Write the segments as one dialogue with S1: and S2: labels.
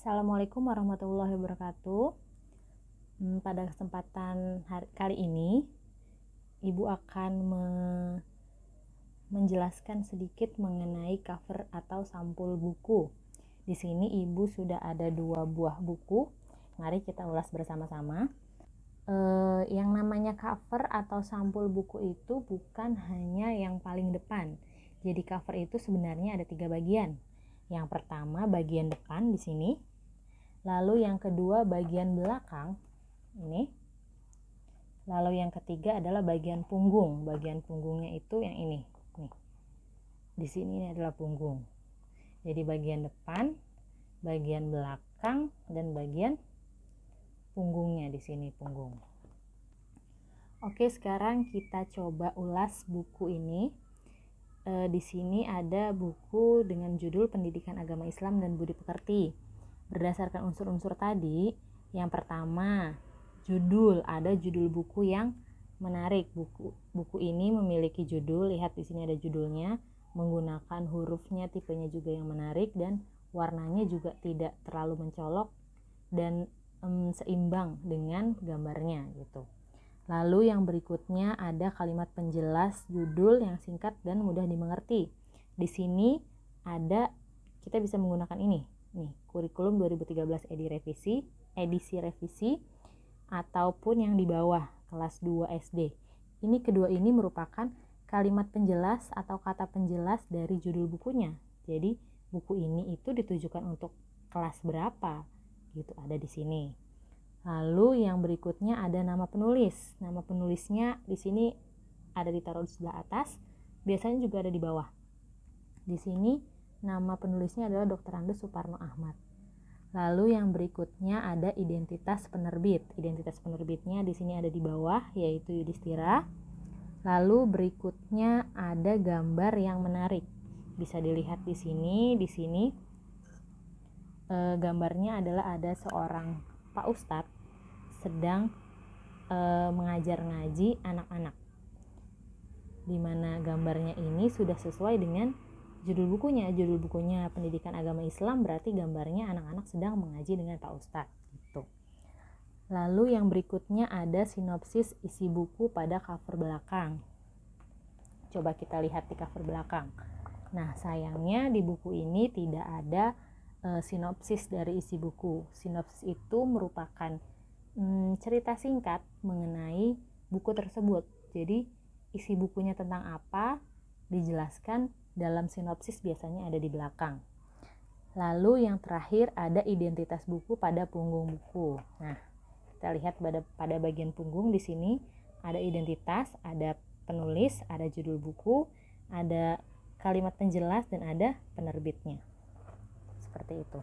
S1: Assalamualaikum warahmatullahi wabarakatuh. Pada kesempatan kali ini, Ibu akan menjelaskan sedikit mengenai cover atau sampul buku. Di sini Ibu sudah ada 2 buah buku. Mari kita ulas bersama-sama. Yang namanya cover atau sampul buku itu bukan hanya yang paling depan. Jadi cover itu sebenarnya ada 3 bagian. Yang pertama bagian depan di sini. Lalu yang kedua bagian belakang ini. Lalu yang ketiga adalah bagian punggung. Bagian punggungnya itu yang ini. Nih. Di sini ini adalah punggung. Jadi bagian depan, bagian belakang, dan bagian punggungnya di sini punggung. Oke, sekarang kita coba ulas buku ini. Di sini ada buku dengan judul Pendidikan Agama Islam dan Budi Pekerti. Berdasarkan unsur-unsur tadi, yang pertama judul, ada judul buku yang menarik. Buku ini memiliki judul, lihat di sini ada judulnya, menggunakan hurufnya, tipenya juga yang menarik, dan warnanya juga tidak terlalu mencolok dan seimbang dengan gambarnya gitu. Lalu yang berikutnya ada kalimat penjelas judul yang singkat dan mudah dimengerti. Di sini ada, kita bisa menggunakan ini nih, kurikulum 2013 edisi revisi ataupun yang di bawah kelas 2 SD. Ini kedua ini merupakan kalimat penjelas atau kata penjelas dari judul bukunya. Jadi buku ini itu ditujukan untuk kelas berapa gitu, ada di sini. Lalu yang berikutnya ada nama penulis. Nama penulisnya di sini ada ditaruh di sebelah atas, biasanya juga ada di bawah. Di sini nama penulisnya adalah Dr. Andes Suparno Ahmad. Lalu yang berikutnya ada identitas penerbit. Identitas penerbitnya di sini ada di bawah, yaitu Yudhistira. Lalu berikutnya ada gambar yang menarik. Bisa dilihat di sini. Di sini gambarnya adalah ada seorang Pak Ustadz sedang mengajar ngaji anak-anak. Dimana gambarnya ini sudah sesuai dengan judul bukunya. Judul bukunya Pendidikan Agama Islam, berarti gambarnya anak-anak sedang mengaji dengan Pak Ustadz gitu. Lalu yang berikutnya ada sinopsis isi buku pada cover belakang. Coba kita lihat di cover belakang. Nah, sayangnya di buku ini tidak ada sinopsis dari isi buku. Sinopsis itu merupakan cerita singkat mengenai buku tersebut. Jadi isi bukunya tentang apa dijelaskan dalam sinopsis, biasanya ada di belakang. Lalu yang terakhir ada identitas buku pada punggung buku. Nah, kita lihat pada bagian punggung di sini ada identitas, ada penulis, ada judul buku, ada kalimat penjelas, dan ada penerbitnya. Seperti itu.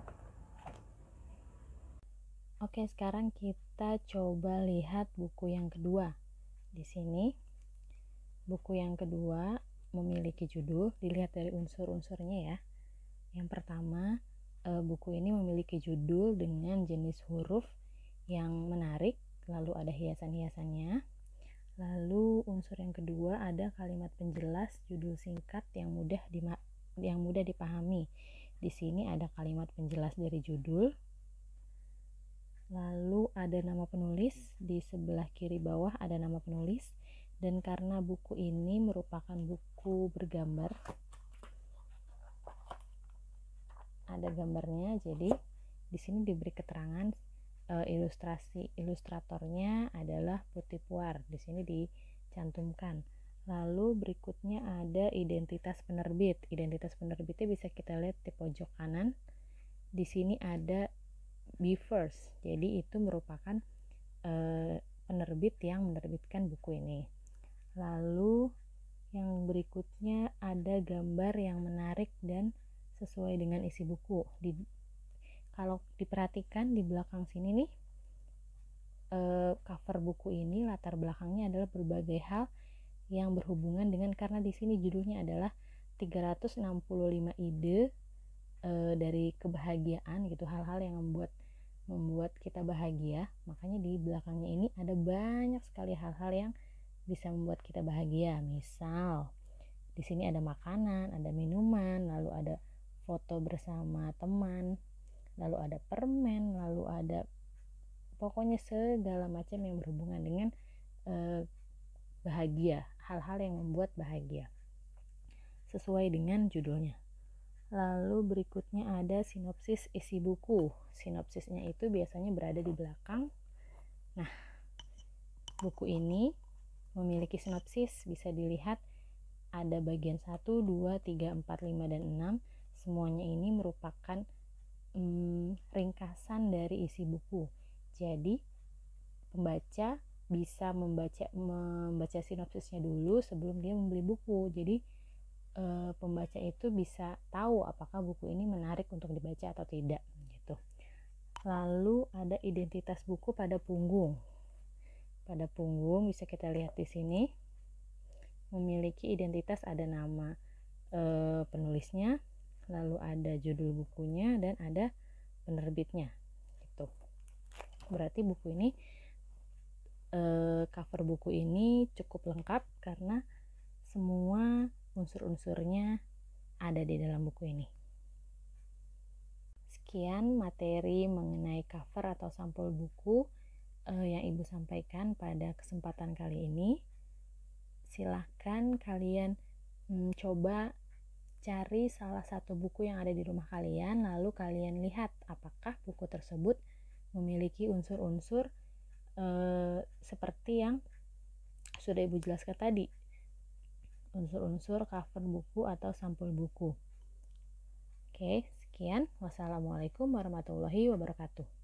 S1: Oke, sekarang kita coba lihat buku yang kedua. Di sini buku yang kedua memiliki judul, dilihat dari unsur-unsurnya ya. Yang pertama, buku ini memiliki judul dengan jenis huruf yang menarik, lalu ada hiasan-hiasannya. Lalu unsur yang kedua ada kalimat penjelas judul singkat yang mudah dipahami. Di sini ada kalimat penjelas dari judul. Lalu ada nama penulis, di sebelah kiri bawah ada nama penulis. Dan karena buku ini merupakan buku bergambar, ada gambarnya, jadi di sini diberi keterangan ilustratornya adalah Putih Puar, di sini dicantumkan. Lalu berikutnya ada identitas penerbit. Identitas penerbitnya bisa kita lihat di pojok kanan. Di sini ada Be First, jadi itu merupakan penerbit yang menerbitkan buku ini. Lalu yang berikutnya ada gambar yang menarik dan sesuai dengan isi buku. Kalau diperhatikan di belakang sini nih, cover buku ini latar belakangnya adalah berbagai hal yang berhubungan dengan, karena di sini judulnya adalah 365 ide dari kebahagiaan gitu, hal-hal yang membuat kita bahagia. Makanya di belakangnya ini ada banyak sekali hal-hal yang bisa membuat kita bahagia. Misal di sini ada makanan, ada minuman, lalu ada foto bersama teman, lalu ada permen, lalu ada pokoknya segala macam yang berhubungan dengan bahagia, hal-hal yang membuat bahagia sesuai dengan judulnya. Lalu berikutnya ada sinopsis isi buku. Sinopsisnya itu biasanya berada di belakang. Nah, buku ini memiliki sinopsis, bisa dilihat ada bagian 1, 2, 3, 4, 5, dan 6. Semuanya ini merupakan ringkasan dari isi buku. Jadi pembaca bisa membaca sinopsisnya dulu sebelum dia membeli buku. Jadi pembaca itu bisa tahu apakah buku ini menarik untuk dibaca atau tidak gitu. Lalu ada identitas buku pada punggung. Pada punggung bisa kita lihat di sini memiliki identitas, ada nama penulisnya, lalu ada judul bukunya, dan ada penerbitnya gitu. Berarti buku ini cover buku ini cukup lengkap karena semua unsur-unsurnya ada di dalam buku ini. Sekian materi mengenai cover atau sampul buku yang Ibu sampaikan pada kesempatan kali ini. Silahkan kalian coba cari salah satu buku yang ada di rumah kalian, lalu kalian lihat apakah buku tersebut memiliki unsur-unsur seperti yang sudah Ibu jelaskan tadi, unsur-unsur cover buku atau sampul buku. Oke, sekian. Wassalamualaikum warahmatullahi wabarakatuh.